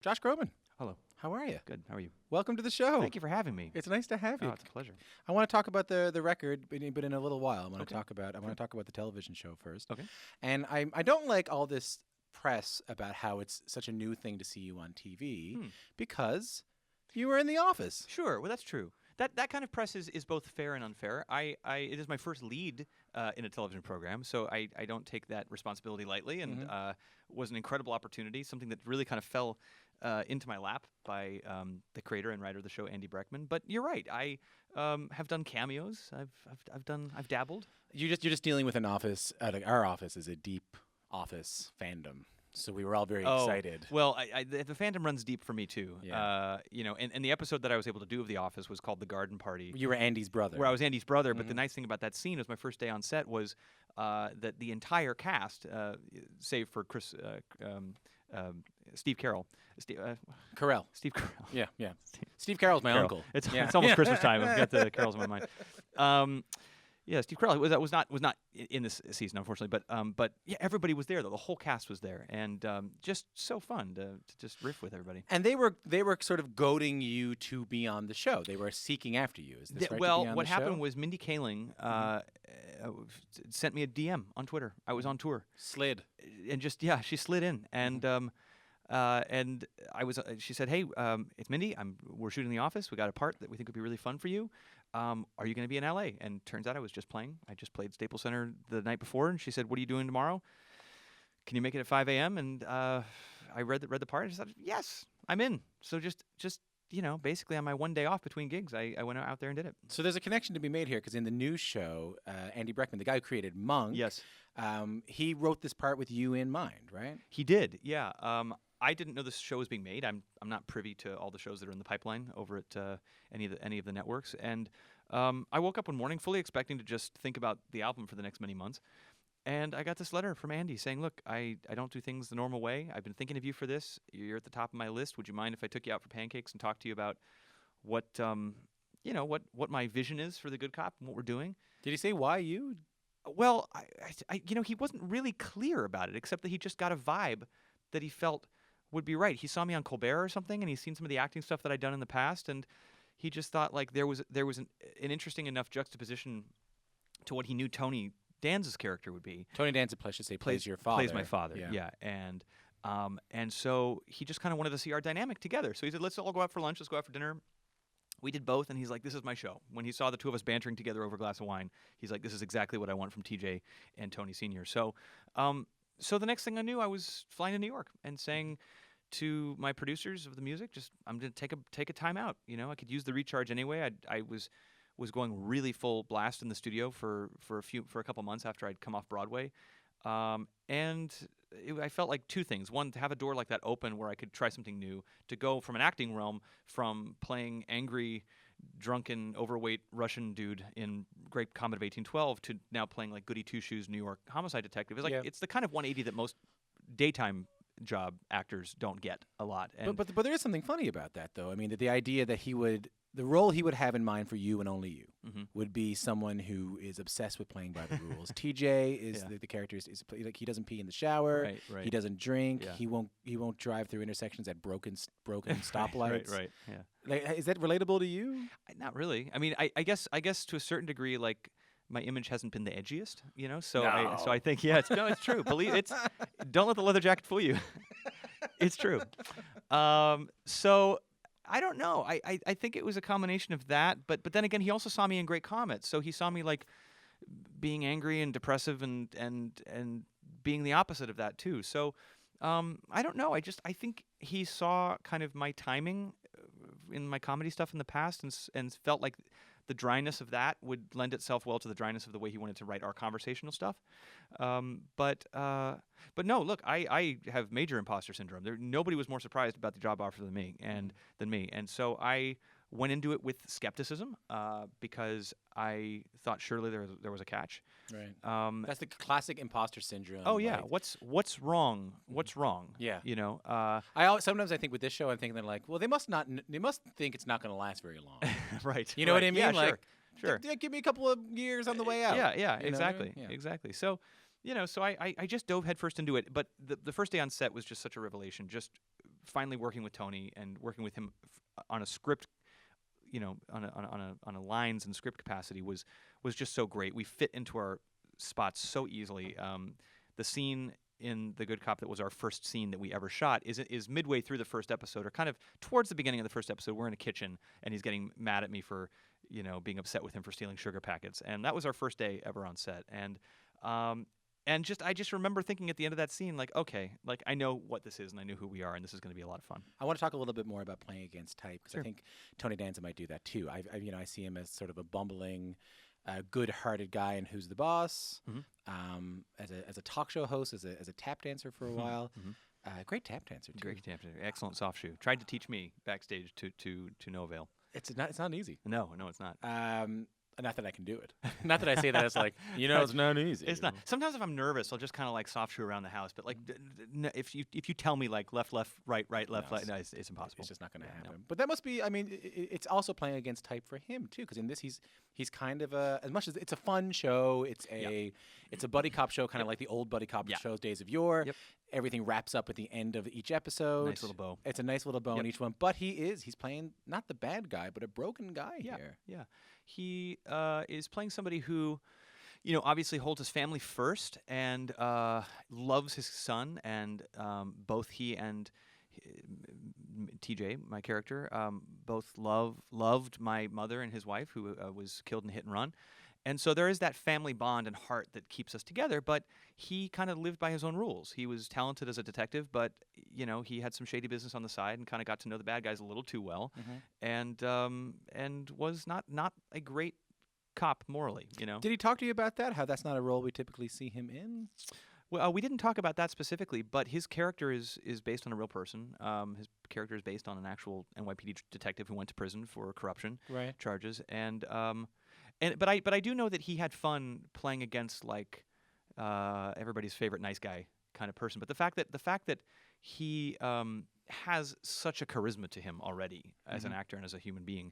Josh Groban, Hello. how are you? Good. How are you? Welcome to the show. Thank you for having me. It's nice to have you. Oh, it's a pleasure. I want to talk about the record, but in a little while. I want to Okay. talk about the television show first. Okay. And I don't like all this press about how it's such a new thing to see you on TV because you were in The Office. Sure. Well, that's true. That kind of press is both fair and unfair. It is my first lead in a television program, so I don't take that responsibility lightly, and was an incredible opportunity, something that really kind of fell into my lap by the creator and writer of the show, Andy Breckman. But you're right. I have done cameos. I've dabbled. You're just dealing with an office. Our office is a deep Office fandom. So we were all very excited. Well, the fandom runs deep for me too. Yeah. And the episode that I was able to do of The Office was called The Garden Party. You were Andy's brother. Where I was Andy's brother, but the nice thing about that scene was my first day on set was that the entire cast, save for Steve Carroll. Carell. Steve Carell. Yeah. Steve Carell's my uncle. It's almost Christmas time. I've got the Carols in my mind. Yeah, Steve Carell was not in this season, unfortunately, but yeah, everybody was there though. The whole cast was there, and just so fun to just riff with everybody. And they were sort of goading you to be on the show. They were seeking after you. Is this right? Well, to be on what the happened show? was Mindy Kaling sent me a DM on Twitter. I was on tour, Slid. and she slid in, and I was. She said, "Hey, it's Mindy. We're shooting The Office. We got a part that we think would be really fun for you. Are you going to be in LA?" And turns out I was just playing. I just played Staples Center the night before, and she said, "What are you doing tomorrow? Can you make it at 5 a.m.?" And I read the part. And I said, "Yes, I'm in." So just basically on my one day off between gigs, I went out there and did it. So there's a connection to be made here because in the new show, Andy Breckman, the guy who created Monk, Yes, he wrote this part with you in mind, right? he did. Yeah. I didn't know this show was being made. I'm not privy to all the shows that are in the pipeline over at any of the networks. And I woke up one morning fully expecting to just think about the album for the next many months. And I got this letter from Andy saying, "Look, I don't do things the normal way. I've been thinking of you for this. You're at the top of my list. Would you mind if I took you out for pancakes and talked to you about what what my vision is for The Good Cop and what we're doing?" Did he say why you? Well, he wasn't really clear about it, except that he just got a vibe that he felt would be right. He saw me on Colbert or something, and he's seen some of the acting stuff that I'd done in the past, and he just thought like there was an interesting enough juxtaposition to what he knew Tony Danza's character would be. Tony Danza, plays your father. Plays my father, yeah. And so he just kind of wanted to see our dynamic together. So he said, "Let's all go out for lunch. Let's go out for dinner." We did both, and he's like, "This is my show." When he saw the two of us bantering together over a glass of wine, he's like, "This is exactly what I want from TJ and Tony Sr." So, so the next thing I knew, I was flying to New York and saying to my producers of the music, just I'm gonna take a time out. I could use the recharge anyway. I was going really full blast in the studio for a couple months after I'd come off Broadway, and I felt like two things. One, to have a door like that open where I could try something new, to go from an acting realm, from playing angry, drunken, overweight Russian dude in Great Comet of 1812 to now playing like Goody Two Shoes New York homicide detective. It's like it's the kind of 180 that most daytime job actors don't get a lot. And But there is something funny about that, though. I mean, the idea that the role he would have in mind for you and only you would be someone who is obsessed with playing by the rules. TJ is the character is like he doesn't pee in the shower. Right. He doesn't drink. Yeah. He won't drive through intersections at broken stoplights. Right. Yeah. Like, is that relatable to you? Not really. I mean, I guess to a certain degree, like my image hasn't been the edgiest, So No. I think it's true. Don't let the leather jacket fool you. It's true. So I don't know. I think it was a combination of that, but then again, he also saw me in Great Comet, so he saw me like being angry and depressive and being the opposite of that too. So I don't know. I think he saw kind of my timing in my comedy stuff in the past and felt like the dryness of that would lend itself well to the dryness of the way he wanted to write our conversational stuff. But no, look, I have major imposter syndrome. Nobody was more surprised about the job offer than me, and so I went into it with skepticism because I thought surely there was a catch. Right. That's the classic imposter syndrome. Oh yeah, like- what's wrong? What's wrong? Yeah. Sometimes I think with this show, I'm thinking they're like, well, they must think it's not going to last very long. Right. You know what I mean? Yeah, like, sure. Give me a couple of years on the way out. Yeah, You know? exactly, Yeah. exactly. So, so I just dove headfirst into it. But the first day on set was just such a revelation. Just finally working with Tony and working with him on a script, on a lines and script capacity was just so great. We fit into our spots so easily. The scene in The Good Cop that was our first scene that we ever shot is midway through the first episode, or kind of towards the beginning of the first episode. We're in a kitchen, and he's getting mad at me for, being upset with him for stealing sugar packets. And that was our first day ever on set. And I just remember thinking at the end of that scene, like, okay, like I know what this is, and I know who we are, and this is going to be a lot of fun. I want to talk a little bit more about playing against type, because Sure. I think Tony Danza might do that too. I see him as sort of a bumbling, good-hearted guy in Who's the Boss, as a talk show host, as a tap dancer for a while. Great tap dancer too. Great tap dancer. Excellent soft shoe. Tried to teach me backstage to no avail. It's not easy. No, it's not. Not that I can do it. Not that I say that as like, it's not easy. It's not. Sometimes if I'm nervous, I'll just kind of like soft shoe around the house. But like, if you tell me like left, right, left, no, it's impossible. It's just not going to happen. No. But that must be. I mean, it's also playing against type for him too, because in this he's kind of as much as it's a fun show. It's a buddy cop show, kind of like the old buddy cop shows, Days of Yore. Yep. Everything wraps up at the end of each episode. Nice little bow. It's a nice little bow in each one. But he's playing not the bad guy, but a broken guy here. Yeah. He is playing somebody who, obviously holds his family first and loves his son. And both he and TJ, my character, both loved my mother and his wife, who was killed in a hit and run. And so there is that family bond and heart that keeps us together, but he kind of lived by his own rules. He was talented as a detective, but, he had some shady business on the side and kind of got to know the bad guys a little too well, and was not a great cop morally, Did he talk to you about that, how that's not a role we typically see him in? Well, we didn't talk about that specifically, but his character is based on a real person. His character is based on an actual NYPD detective who went to prison for corruption charges, but I do know that he had fun playing against like everybody's favorite nice guy kind of person. But the fact that he has such a charisma to him already as an actor and as a human being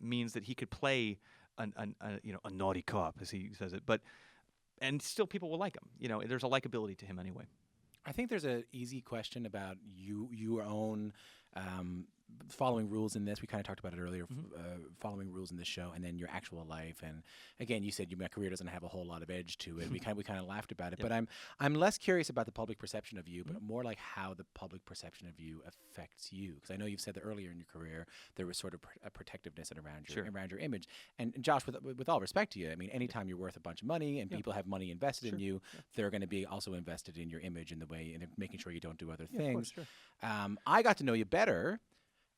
means that he could play a naughty cop, as he says it. And still people will like him. There's a likability to him anyway. I think there's an easy question about your own following rules in this. We kind of talked about it earlier, following rules in this show, and then your actual life. And again, you said my career doesn't have a whole lot of edge to it. We kind of laughed about it. But I'm less curious about the public perception of you, but more like how the public perception of you affects you. Because I know you've said that earlier in your career there was sort of a protectiveness around your image. And Josh, with all respect to you, I mean, anytime you're worth a bunch of money and people have money invested in you, they're going to be also invested in your image in the way, and making sure you don't do other things. Of course, I got to know you better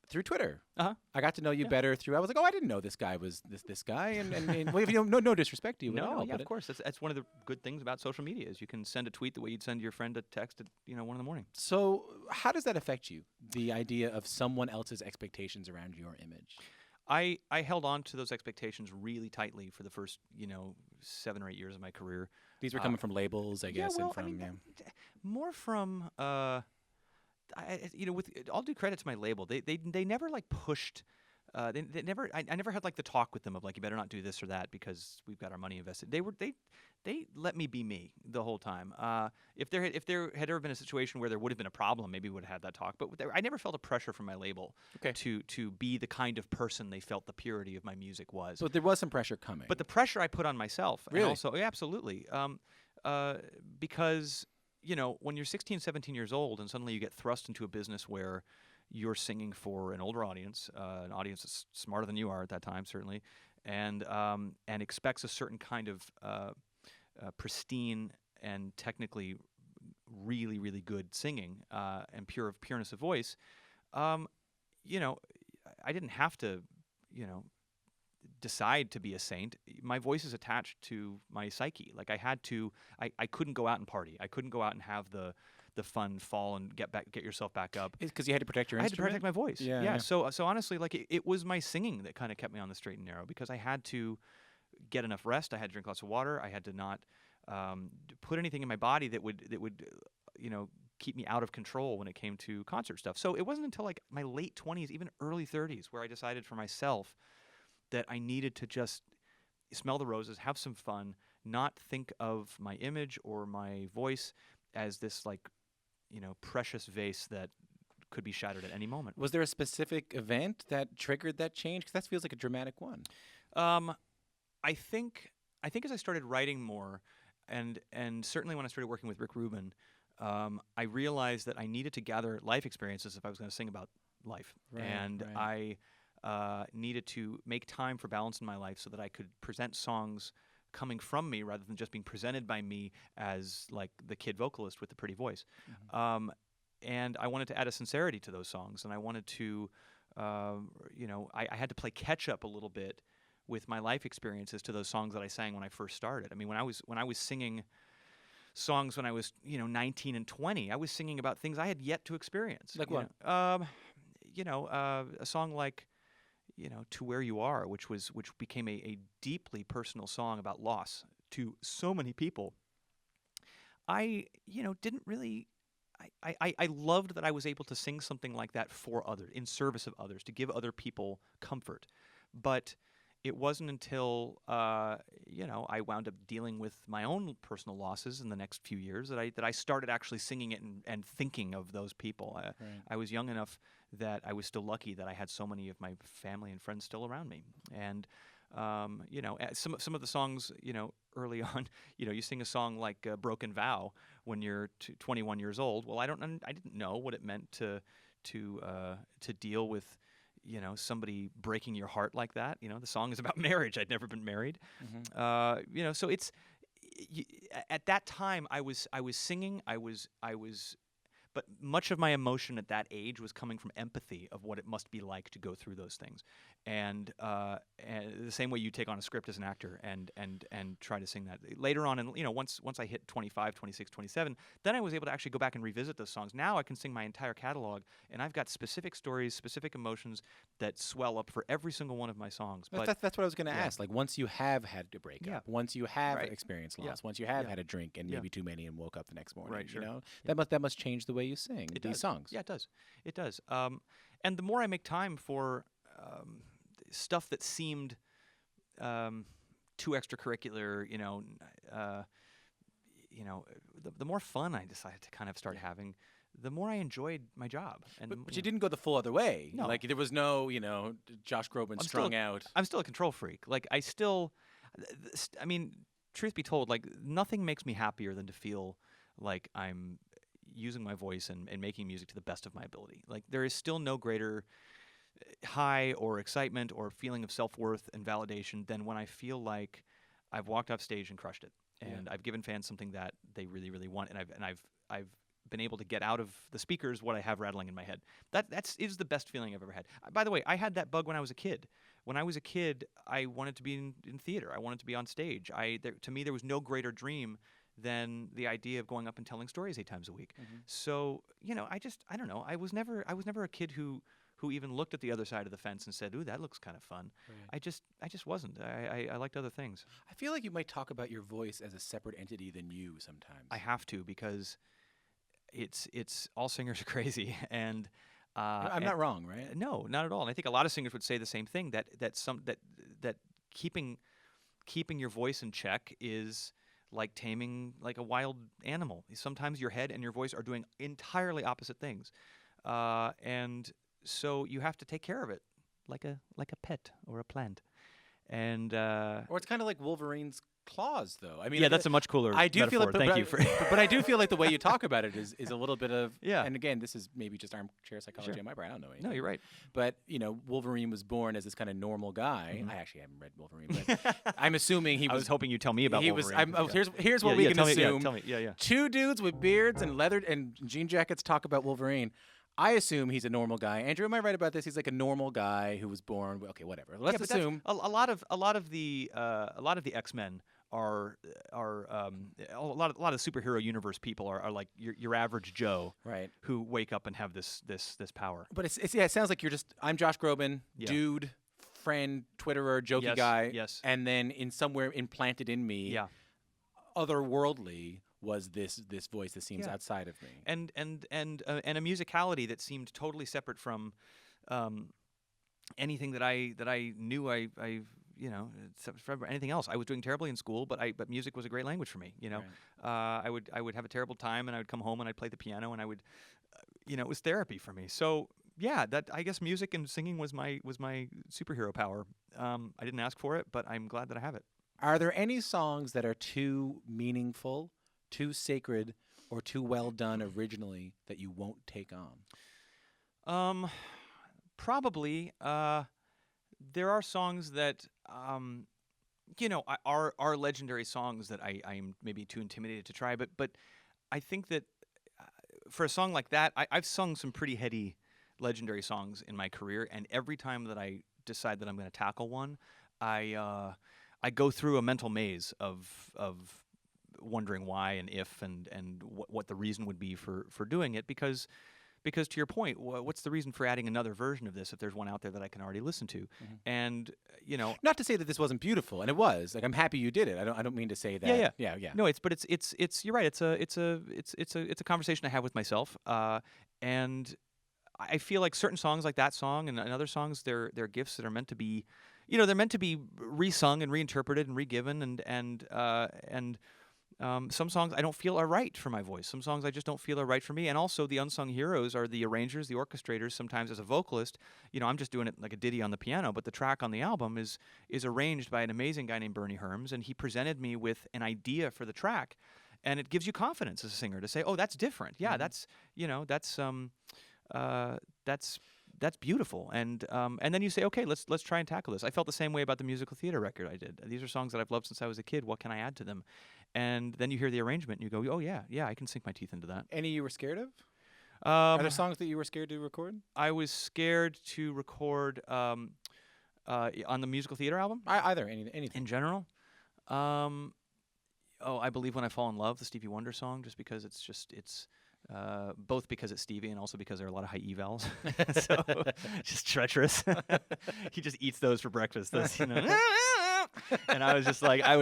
through Twitter. I got to know you better through. I was like, I didn't know this guy was this guy, and well, no disrespect to you. Of course, that's one of the good things about social media is you can send a tweet the way you'd send your friend a text at 1 a.m. So how does that affect you? The idea of someone else's expectations around your image. I held on to those expectations really tightly for the first 7 or 8 years of my career. These were coming from labels, I guess, and from more from. With all due credit to my label, they never like pushed. They never. I never had like the talk with them of like, you better not do this or that because we've got our money invested. They let me be me the whole time. If there had ever been a situation where there would have been a problem, maybe we would have had that talk. But I never felt a pressure from my label to be the kind of person they felt the purity of my music was. So there was some pressure coming. But the pressure I put on myself, really, and also absolutely, because. When you're 16, 17 years old and suddenly you get thrust into a business where you're singing for an older audience, an audience that's smarter than you are at that time, certainly, and expects a certain kind of pristine and technically really, really good singing and pureness of voice, I didn't have to, decide to be a saint. My voice is attached to my psyche. Like I couldn't go out and party. I couldn't go out and have the fun, fall and get yourself back up. Because you had to protect your instrument? I had to protect my voice. Yeah. So honestly, like it was my singing that kind of kept me on the straight and narrow because I had to get enough rest. I had to drink lots of water. I had to not put anything in my body that would keep me out of control when it came to concert stuff. So it wasn't until like my late 20s, even early 30s, where I decided for myself that I needed to just smell the roses, have some fun, not think of my image or my voice as this like, precious vase that could be shattered at any moment. Was there a specific event that triggered that change? Because that feels like a dramatic one. I think as I started writing more, and certainly when I started working with Rick Rubin, I realized that I needed to gather life experiences if I was going to sing about life, and I needed to make time for balance in my life so that I could present songs coming from me rather than just being presented by me as like the kid vocalist with the pretty voice. And I wanted to add a sincerity to those songs, and I wanted to, I had to play catch up a little bit with my life experiences to those songs that I sang when I first started. I mean, when I was singing songs when I was 19 and 20, I was singing about things I had yet to experience. Like what? A song like "To Where You Are," which became a deeply personal song about loss to so many people. I didn't really. I loved that I was able to sing something like that for others, in service of others, to give other people comfort. But it wasn't until I wound up dealing with my own personal losses in the next few years that I started actually singing it and thinking of those people. I was young enough that I was still lucky that I had so many of my family and friends still around me. And some of the songs, early on, you sing a song like "Broken Vow" when you're 21 years old. Well, I didn't know what it meant to deal with somebody breaking your heart like that. The song is about marriage. I'd never been married. So it's at that time I was singing. But much of my emotion at that age was coming from empathy of what it must be like to go through those things, and the same way you take on a script as an actor and try to sing that. Later on, and once I hit 25, 26, 27, then I was able to actually go back and revisit those songs. Now I can sing my entire catalog, and I've got specific stories, specific emotions that swell up for every single one of my songs. But That's what I was going to ask. Like, once you have had a breakup, once you have Right. experienced loss, Yeah. once you have Yeah. had a drink and Yeah. maybe too many and woke up the next morning, Right, sure. that must change the way you sing It these does. songs. Yeah, it does. It does. And the more I make time for stuff that seemed too extracurricular, the more fun I decided to kind of start having, the more I enjoyed my job. And But you didn't go the full other way. No. Like, there was no, Josh Groban strung out. I'm still a control freak. Like, I mean, truth be told, like, nothing makes me happier than to feel like I'm using my voice and making music to the best of my ability. Like, there is still no greater high or excitement or feeling of self-worth and validation than when I feel like I've walked off stage and crushed it, and I've given fans something that they really, really want, and I've been able to get out of the speakers what I have rattling in my head. That is the best feeling I've ever had. By the way, I had that bug when I was a kid. When I was a kid, I wanted to be in theater. I wanted to be on stage. To me, there was no greater dream than the idea of going up and telling stories 8 times a week. So, I don't know. I was never a kid who even looked at the other side of the fence and said, "Ooh, that looks kind of fun." Right. I just wasn't. I liked other things. I feel like you might talk about your voice as a separate entity than you sometimes. I have to, because it's all singers are crazy, and I'm not wrong, right? No, not at all. And I think a lot of singers would say the same thing, that keeping your voice in check is like taming like a wild animal. Sometimes your head and your voice are doing entirely opposite things, and so you have to take care of it like a pet or a plant. And Or it's kind of like Wolverine's claws, though. I mean, yeah, that's a much cooler I do metaphor. feel like, Thank you for. but I do feel like the way you talk about it is a little bit of Yeah. And again, this is maybe just armchair psychology Sure. on my part. I don't know anything. No, you're right. But Wolverine was born as this kind of normal guy. I actually haven't read Wolverine, but I'm assuming he I was hoping you'd tell me about he Wolverine. here's what we can assume. Tell me. Yeah. Two dudes with beards and leather and jean jackets talk about Wolverine. I assume he's a normal guy. Andrew, am I right about this? He's like a normal guy who was born. Okay, whatever. Let's but assume a lot of the X-Men are a lot of the superhero universe people are like your average Joe, right, who wake up and have this power. But it sounds like I'm Josh Groban, dude, friend, Twitterer, jokey guy. Yes. And then somewhere implanted in me, otherworldly was this voice that seems outside of me. And a musicality that seemed totally separate from anything that I knew from anything else. I was doing terribly in school, but music was a great language for me. Right. I would have a terrible time, and I would come home and I'd play the piano, and I would it was therapy for me. So yeah, that I guess music and singing was my superhero power. I didn't ask for it, but I'm glad that I have it. Are there any songs that are too meaningful, too sacred, or too well done originally that you won't take on? Probably. There are songs that are legendary songs that I'm maybe too intimidated to try. But I think that for a song like that, I've sung some pretty heady legendary songs in my career, and every time that I decide that I'm going to tackle one, I go through a mental maze of wondering why and if and what the reason would be for doing it, because to your point, what's the reason for adding another version of this if there's one out there that I can already listen to? Mm-hmm. And not to say that this wasn't beautiful, and it was. Like, I'm happy you did it. I don't mean to say that. Yeah. No, it's you're right. It's a conversation I have with myself, and I feel like certain songs like that song and other songs, they're gifts that are meant to be, they're meant to be resung and reinterpreted and regiven, and some songs I don't feel are right for my voice. Some songs I just don't feel are right for me. And also the unsung heroes are the arrangers, the orchestrators. Sometimes as a vocalist, I'm just doing it like a ditty on the piano, but the track on the album is arranged by an amazing guy named Bernie Herms, and he presented me with an idea for the track, and it gives you confidence as a singer to say, "Oh, that's different. Yeah, that's beautiful." And then you say, "Okay, let's try and tackle this." I felt the same way about the musical theater record I did. These are songs that I've loved since I was a kid. What can I add to them? And then you hear the arrangement and you go, "Oh yeah, I can sink my teeth into that." Any you were scared of? Are there songs that you were scared to record? I was scared to record on the musical theater album. Either anything in general. I Believe When I Fall in Love, the Stevie Wonder song, just because it's both because it's Stevie and also because there are a lot of high evals, so just treacherous. He just eats those for breakfast. Those, and I was just like, come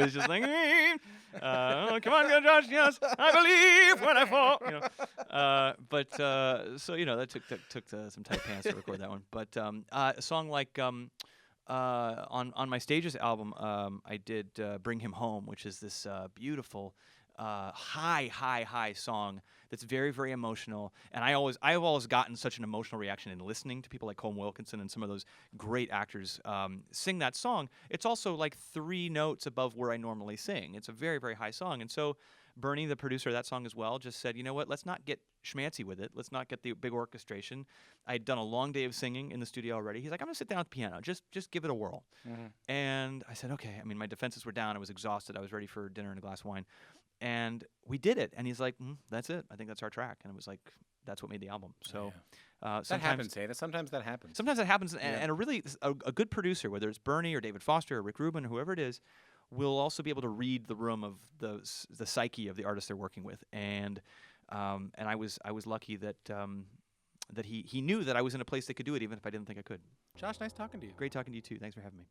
on, go, Josh, yes, I believe when I fall. So that took some tight pants to record that one. But a song like on my Stages album, I did Bring Him Home, which is this beautiful high song that's very, very emotional. And I've always gotten such an emotional reaction in listening to people like Colm Wilkinson and some of those great actors sing that song. It's also like 3 notes above where I normally sing. It's a very, very high song. And so Bernie, the producer of that song as well, just said, "You know what, let's not get schmancy with it. Let's not get the big orchestration." I'd done a long day of singing in the studio already. He's like, "I'm going to sit down at the piano. Just give it a whirl." Mm-hmm. And I said, "Okay." I mean, my defenses were down. I was exhausted. I was ready for dinner and a glass of wine. And we did it. And he's like, "That's it. I think that's our track." And it was like, that's what made the album. So that happens, hey? Sometimes that happens. Sometimes that happens. And a good producer, whether it's Bernie or David Foster or Rick Rubin or whoever it is, will also be able to read the room of the psyche of the artist they're working with. And I was lucky that he knew that I was in a place that could do it, even if I didn't think I could. Josh, nice talking to you. Great talking to you too. Thanks for having me.